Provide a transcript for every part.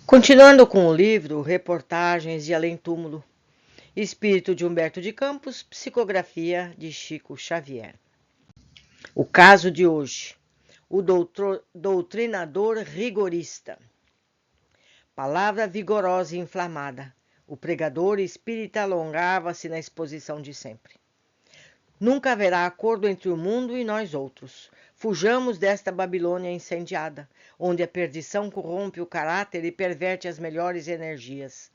Continuando com o livro Reportagens de Além Túmulo, Espírito de Humberto de Campos, Psicografia de Chico Xavier. O caso de hoje, o doutrinador rigorista. Palavra vigorosa e inflamada, o pregador espírita alongava-se na exposição de sempre. Nunca haverá acordo entre o mundo e nós outros. Fujamos desta Babilônia incendiada, onde a perdição corrompe o caráter e perverte as melhores energias.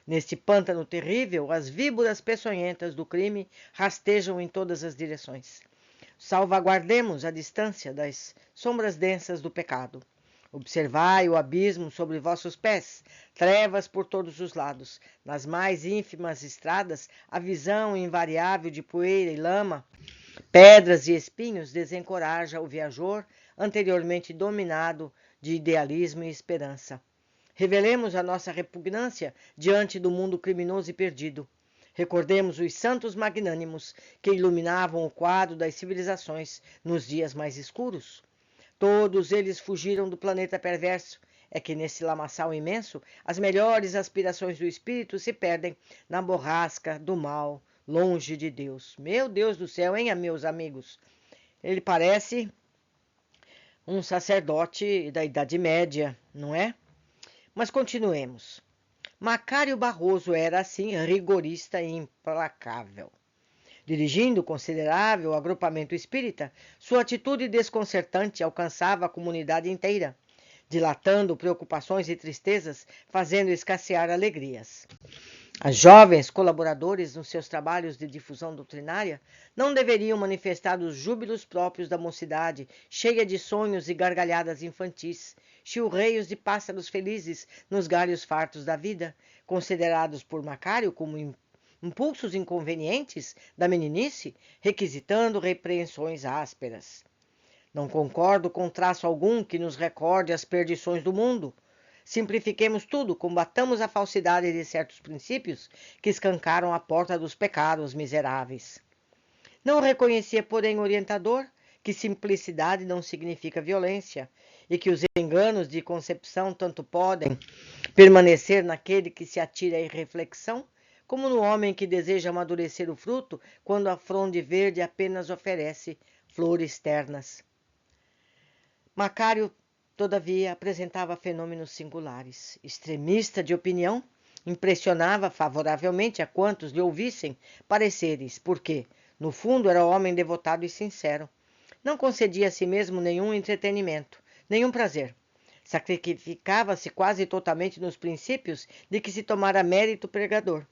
Neste pântano terrível, as víboras peçonhentas do crime rastejam em todas as direções. Salvaguardemos a distância das sombras densas do pecado. Observai o abismo sobre vossos pés, trevas por todos os lados. Nas mais ínfimas estradas, a visão invariável de poeira e lama, pedras e espinhos desencoraja o viajor, anteriormente dominado de idealismo e esperança. Revelemos a nossa repugnância diante do mundo criminoso e perdido. Recordemos os santos magnânimos que iluminavam o quadro das civilizações nos dias mais escuros. Todos eles fugiram do planeta perverso. É que nesse lamaçal imenso, as melhores aspirações do espírito se perdem na borrasca do mal, longe de Deus. Meu Deus do céu, hein, meus amigos? Ele parece um sacerdote da Idade Média, não é? Mas continuemos. Macário Barroso era, assim, rigorista e implacável. Dirigindo considerável agrupamento espírita, sua atitude desconcertante alcançava a comunidade inteira, dilatando preocupações e tristezas, fazendo escassear alegrias. As jovens colaboradores nos seus trabalhos de difusão doutrinária não deveriam manifestar os júbilos próprios da mocidade, cheia de sonhos e gargalhadas infantis, chilreios de pássaros felizes nos galhos fartos da vida, considerados por Macário como impulsos inconvenientes da meninice, requisitando repreensões ásperas. Não concordo com traço algum que nos recorde as perdições do mundo. Simplifiquemos tudo, combatamos a falsidade de certos princípios que escancaram a porta dos pecados miseráveis. Não reconhecia, porém, orientador, que simplicidade não significa violência e que os enganos de concepção tanto podem permanecer naquele que se atira à irreflexão, como no homem que deseja amadurecer o fruto quando a fronde verde apenas oferece flores ternas. Macário, todavia, apresentava fenômenos singulares. Extremista de opinião, impressionava favoravelmente a quantos lhe ouvissem pareceres, porque, no fundo, era homem devotado e sincero. Não concedia a si mesmo nenhum entretenimento, nenhum prazer. Sacrificava-se quase totalmente nos princípios de que se tomara mérito pregador.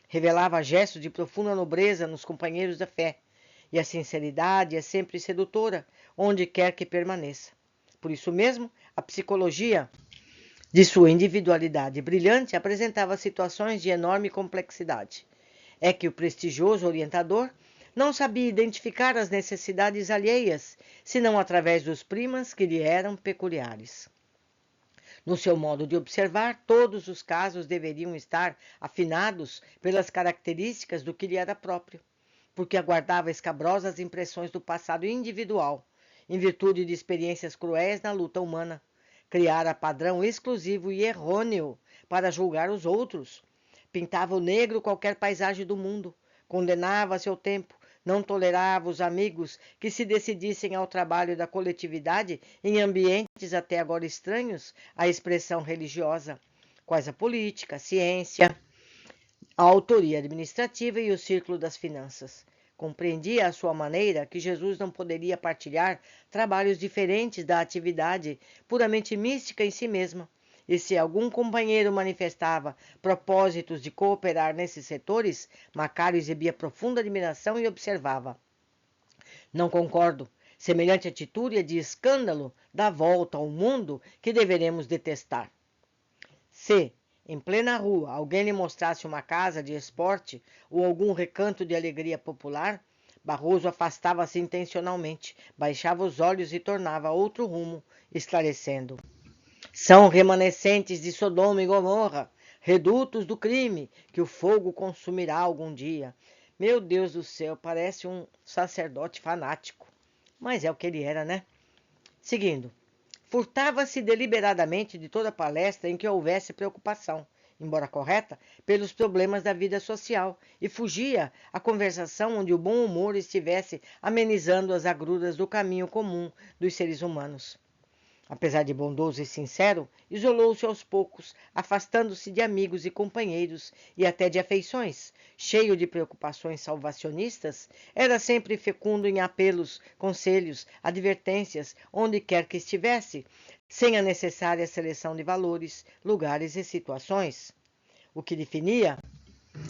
Revelava gestos de profunda nobreza nos companheiros da fé, e a sinceridade é sempre sedutora, onde quer que permaneça. Por isso mesmo, a psicologia de sua individualidade brilhante apresentava situações de enorme complexidade. É que o prestigioso orientador não sabia identificar as necessidades alheias, senão através dos primas que lhe eram peculiares. No seu modo de observar, todos os casos deveriam estar afinados pelas características do que lhe era próprio, porque aguardava escabrosas impressões do passado individual, em virtude de experiências cruéis na luta humana. Criara padrão exclusivo e errôneo para julgar os outros. Pintava o negro qualquer paisagem do mundo, condenava seu tempo, não tolerava os amigos que se decidissem ao trabalho da coletividade em ambientes até agora estranhos à expressão religiosa, quais a política, a ciência, a autoria administrativa e o círculo das finanças. Compreendia à sua maneira que Jesus não poderia partilhar trabalhos diferentes da atividade puramente mística em si mesma. E se algum companheiro manifestava propósitos de cooperar nesses setores, Macário exibia profunda admiração e observava: não concordo. Semelhante atitude é de escândalo da volta ao mundo que deveremos detestar. Se, em plena rua, alguém lhe mostrasse uma casa de esporte ou algum recanto de alegria popular, Barroso afastava-se intencionalmente, baixava os olhos e tornava a outro rumo, esclarecendo: são remanescentes de Sodoma e Gomorra, redutos do crime, que o fogo consumirá algum dia. Meu Deus do céu, parece um sacerdote fanático. Mas é o que ele era, né? Seguindo. Furtava-se deliberadamente de toda palestra em que houvesse preocupação, embora correta, pelos problemas da vida social, e fugia à conversação onde o bom humor estivesse amenizando as agruras do caminho comum dos seres humanos. Apesar de bondoso e sincero, isolou-se aos poucos, afastando-se de amigos e companheiros e até de afeições. Cheio de preocupações salvacionistas, era sempre fecundo em apelos, conselhos, advertências, onde quer que estivesse, sem a necessária seleção de valores, lugares e situações. O que definia,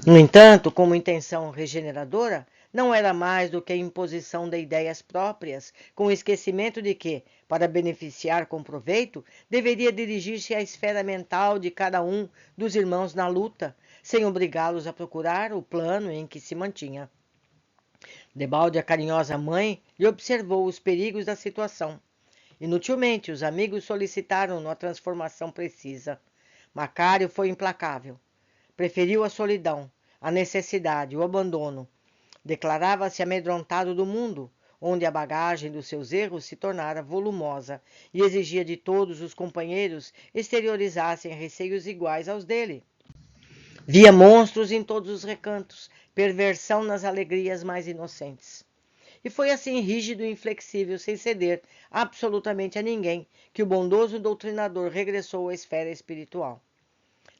no entanto, como intenção regeneradora, não era mais do que a imposição de ideias próprias, com o esquecimento de que, para beneficiar com proveito, deveria dirigir-se à esfera mental de cada um dos irmãos na luta, sem obrigá-los a procurar o plano em que se mantinha. Debalde, a carinhosa mãe, lhe observou os perigos da situação. Inutilmente, os amigos solicitaram-no a transformação precisa. Macário foi implacável. Preferiu a solidão, a necessidade, o abandono. Declarava-se amedrontado do mundo, onde a bagagem dos seus erros se tornara volumosa e exigia de todos os companheiros exteriorizassem receios iguais aos dele. Via monstros em todos os recantos, perversão nas alegrias mais inocentes. E foi assim rígido e inflexível, sem ceder absolutamente a ninguém, que o bondoso doutrinador regressou à esfera espiritual.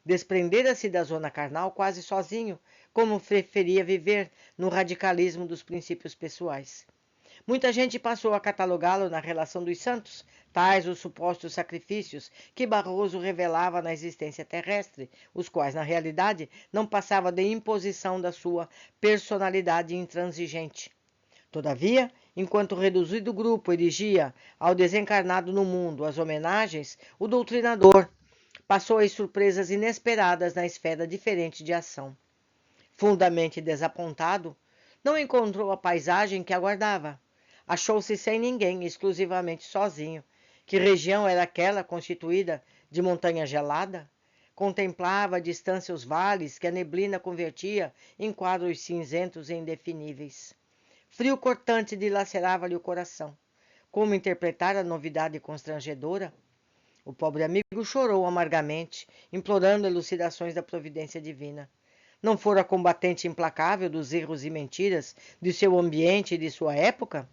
Desprendera-se da zona carnal quase sozinho, como preferia viver no radicalismo dos princípios pessoais. Muita gente passou a catalogá-lo na relação dos santos, tais os supostos sacrifícios que Barroso revelava na existência terrestre, os quais, na realidade, não passavam de imposição da sua personalidade intransigente. Todavia, enquanto o reduzido grupo erigia ao desencarnado no mundo as homenagens, o doutrinador passou as surpresas inesperadas na esfera diferente de ação. Fundamente desapontado, não encontrou a paisagem que aguardava. Achou-se sem ninguém, exclusivamente sozinho. Que região era aquela constituída de montanha gelada? Contemplava à distância os vales que a neblina convertia em quadros cinzentos e indefiníveis. Frio cortante dilacerava-lhe o coração. Como interpretar a novidade constrangedora? O pobre amigo chorou amargamente, implorando elucidações da providência divina. Não fora combatente implacável dos erros e mentiras de seu ambiente e de sua época?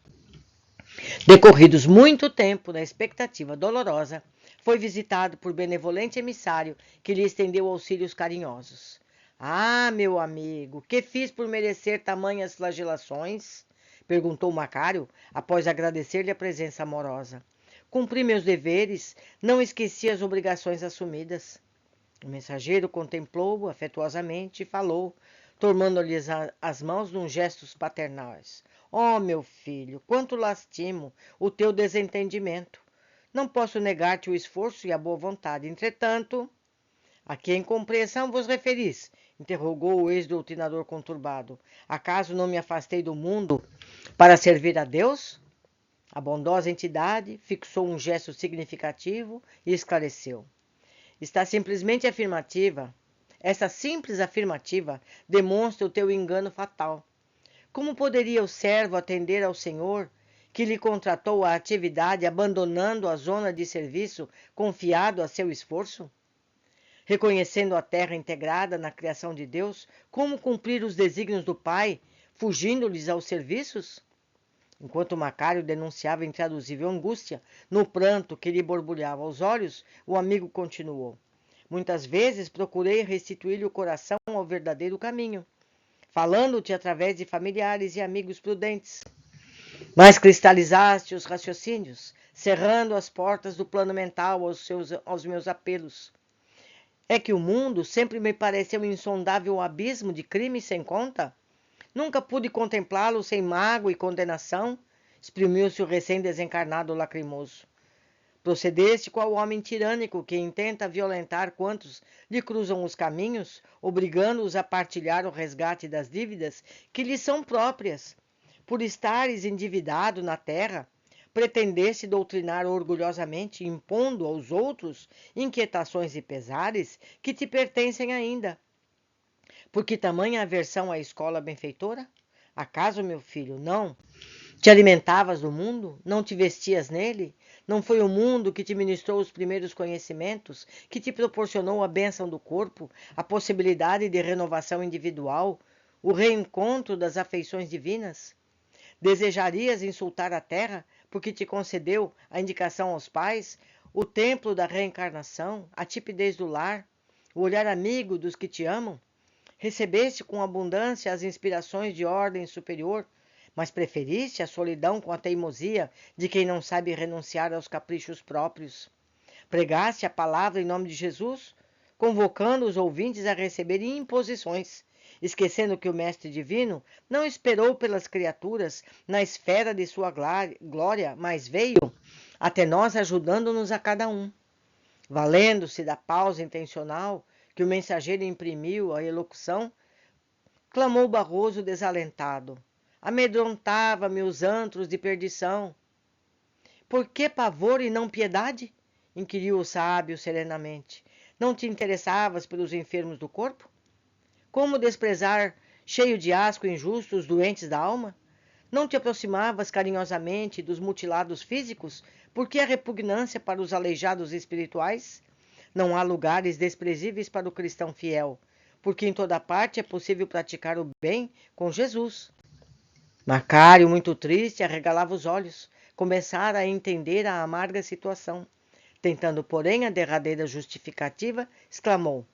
Decorridos muito tempo na expectativa dolorosa, foi visitado por benevolente emissário que lhe estendeu auxílios carinhosos. Ah, meu amigo, que fiz por merecer tamanhas flagelações? Perguntou Macário, após agradecer-lhe a presença amorosa. Cumpri meus deveres, não esqueci as obrigações assumidas. O mensageiro contemplou-o afetuosamente e falou, tomando-lhe as mãos num gestos paternais. Oh, meu filho, quanto lastimo o teu desentendimento. Não posso negar-te o esforço e a boa vontade. Entretanto, a que incompreensão vos referis? Interrogou o ex-doutrinador conturbado. Acaso não me afastei do mundo para servir a Deus? A bondosa entidade fixou um gesto significativo e esclareceu. Está simplesmente afirmativa. Essa simples afirmativa demonstra o teu engano fatal. Como poderia o servo atender ao Senhor, que lhe contratou a atividade, abandonando a zona de serviço confiado a seu esforço? Reconhecendo a terra integrada na criação de Deus, como cumprir os desígnios do Pai, fugindo-lhes aos serviços? Enquanto Macário denunciava intraduzível angústia, no pranto que lhe borbulhava aos olhos, o amigo continuou. Muitas vezes procurei restituir-lhe o coração ao verdadeiro caminho, falando-te através de familiares e amigos prudentes. Mas cristalizaste os raciocínios, cerrando as portas do plano mental aos meus apelos. É que o mundo sempre me pareceu um insondável abismo de crime sem conta? Nunca pude contemplá-lo sem mágoa e condenação, exprimiu-se o recém-desencarnado lacrimoso. Procedeste qual homem tirânico que intenta violentar quantos lhe cruzam os caminhos, obrigando-os a partilhar o resgate das dívidas que lhes são próprias. Por estares endividado na terra, pretendeste doutrinar orgulhosamente, impondo aos outros inquietações e pesares que te pertencem ainda. Por que tamanha aversão à escola benfeitora? Acaso, meu filho, não te alimentavas do mundo? Não te vestias nele? Não foi o mundo que te ministrou os primeiros conhecimentos, que te proporcionou a bênção do corpo, a possibilidade de renovação individual, o reencontro das afeições divinas? Desejarias insultar a terra porque te concedeu a indicação aos pais, o templo da reencarnação, a tipidez do lar, o olhar amigo dos que te amam? Recebeste com abundância as inspirações de ordem superior, mas preferiste a solidão com a teimosia de quem não sabe renunciar aos caprichos próprios. Pregaste a palavra em nome de Jesus, convocando os ouvintes a receberem imposições, esquecendo que o Mestre Divino não esperou pelas criaturas na esfera de sua glória, mas veio até nós ajudando-nos a cada um. Valendo-se da pausa intencional que o mensageiro imprimiu à elocução, clamou Barroso desalentado. Amedrontava-me os antros de perdição. Por que pavor e não piedade? Inquiriu o sábio serenamente. Não te interessavas pelos enfermos do corpo? Como desprezar, cheio de asco injusto, os doentes da alma? Não te aproximavas carinhosamente dos mutilados físicos? Por que a repugnância para os aleijados espirituais? Não há lugares desprezíveis para o cristão fiel, porque em toda parte é possível praticar o bem com Jesus. Macário, muito triste, arregalava os olhos, começara a entender a amarga situação. Tentando, porém, a derradeira justificativa, exclamou: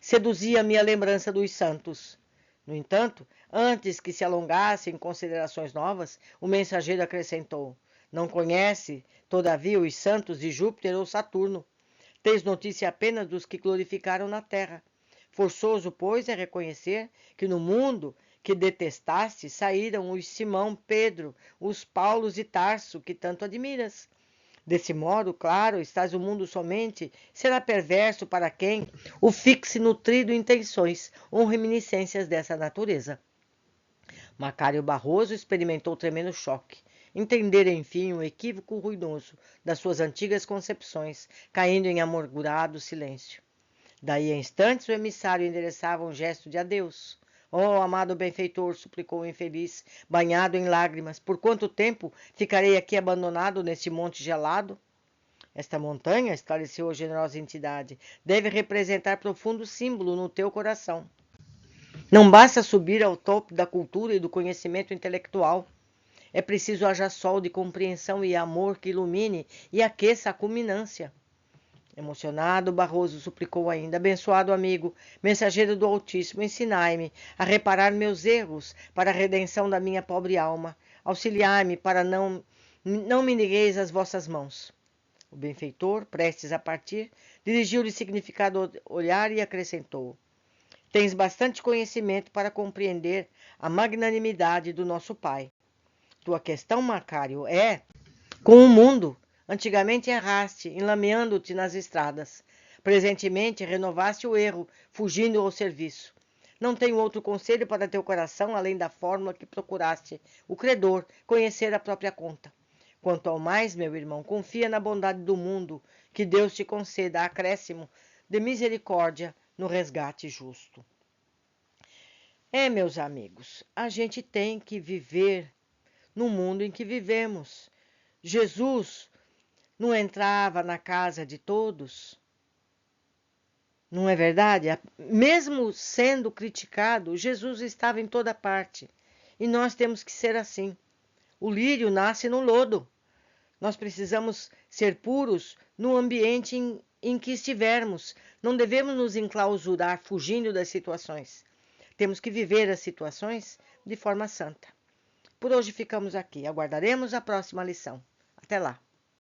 seduzia-me a lembrança dos santos. No entanto, antes que se alongasse em considerações novas, o mensageiro acrescentou: não conhece, todavia, os santos de Júpiter ou Saturno. Tens notícia apenas dos que glorificaram na terra. Forçoso, pois, é reconhecer que no mundo que detestaste saíram os Simão, Pedro, os Paulos de Tarso, que tanto admiras. Desse modo, claro, estás o mundo somente será perverso para quem o fixe nutrido intenções ou reminiscências dessa natureza. Macário Barroso experimentou tremendo choque. Entender, enfim, o equívoco ruinoso das suas antigas concepções, caindo em amargurado silêncio. Daí a instantes o emissário endereçava um gesto de adeus. Oh, amado benfeitor, suplicou o infeliz, banhado em lágrimas, por quanto tempo ficarei aqui abandonado neste monte gelado? Esta montanha, esclareceu a generosa entidade, deve representar profundo símbolo no teu coração. Não basta subir ao topo da cultura e do conhecimento intelectual. É preciso haja sol de compreensão e amor que ilumine e aqueça a culminância. Emocionado, Barroso suplicou ainda: abençoado amigo, mensageiro do Altíssimo, ensinai-me a reparar meus erros para a redenção da minha pobre alma. Auxiliai-me para não me negueis as vossas mãos. O benfeitor, prestes a partir, dirigiu-lhe significado olhar e acrescentou: tens bastante conhecimento para compreender a magnanimidade do nosso Pai. Tua questão, Macário, é com o mundo. Antigamente erraste, enlameando-te nas estradas. Presentemente renovaste o erro, fugindo ao serviço. Não tenho outro conselho para teu coração, além da fórmula que procuraste, o credor, conhecer a própria conta. Quanto ao mais, meu irmão, confia na bondade do mundo, que Deus te conceda acréscimo de misericórdia no resgate justo. Meus amigos, a gente tem que viver no mundo em que vivemos. Jesus não entrava na casa de todos. Não é verdade? Mesmo sendo criticado, Jesus estava em toda parte. E nós temos que ser assim. O lírio nasce no lodo. Nós precisamos ser puros no ambiente em que estivermos. Não devemos nos enclausurar fugindo das situações. Temos que viver as situações de forma santa. Por hoje ficamos aqui. Aguardaremos a próxima lição. Até lá.